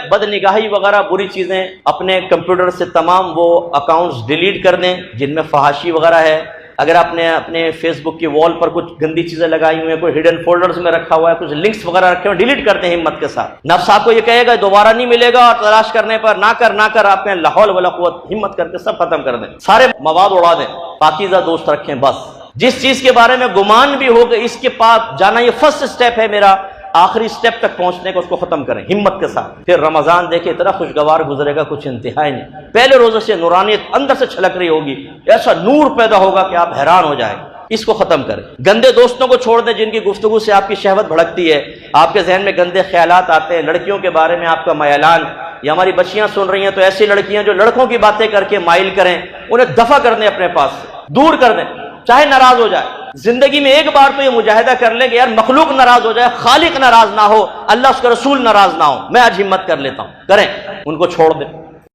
بد نگاہی وغیرہ بری چیزیں اپنے کمپیوٹر سے تمام وہ اکاؤنٹس ڈیلیٹ کر دیں جن میں فحاشی وغیرہ ہے. اگر آپ نے اپنے فیس بک کی وال پر کچھ گندی چیزیں لگائی ہوئی ہیں، کوئی ہڈن فولڈرز میں رکھا ہوا ہے، کچھ لنکس وغیرہ رکھے ہوئے، ڈیلیٹ کر دیں ہمت کے ساتھ. نفس آپ کو یہ کہے گا دوبارہ نہیں ملے گا، اور تلاش کرنے پر نہ کر آپ کہیں لا حول ولا قوت، ہمت کر کے سب ختم کر دیں، سارے مواد اڑا دیں. پاکیزہ دوست رکھیں. بس جس چیز کے بارے میں گمان بھی ہوگا اس کے پاس جانا یہ فرسٹ سٹیپ ہے میرا، آخری سٹیپ تک پہنچنے کو اس کو ختم کریں ہمت کے ساتھ. پھر رمضان دیکھیں اتنا خوشگوار گزرے گا کچھ انتہائی نہیں. پہلے روزے سے نورانیت اندر سے چھلک رہی ہوگی، ایسا نور پیدا ہوگا کہ آپ حیران ہو جائیں. اس کو ختم کریں. گندے دوستوں کو چھوڑ دیں جن کی گفتگو سے آپ کی شہوت بھڑکتی ہے، آپ کے ذہن میں گندے خیالات آتے ہیں، لڑکیوں کے بارے میں آپ کا میلان. یہ ہماری بچیاں سن رہی ہیں تو ایسی لڑکیاں جو لڑکوں کی باتیں کر کے مائل کریں، انہیں دفع کر دیں، اپنے پاس سے دور کر دیں، چاہے ناراض ہو جائے. زندگی میں ایک بار تو یہ مجاہدہ کر لیں کہ یار مخلوق ناراض ہو جائے، خالق ناراض نہ ہو، اللہ اس کا رسول ناراض نہ ہو، میں آج ہمت کر لیتا ہوں. کریں، ان کو چھوڑ دیں.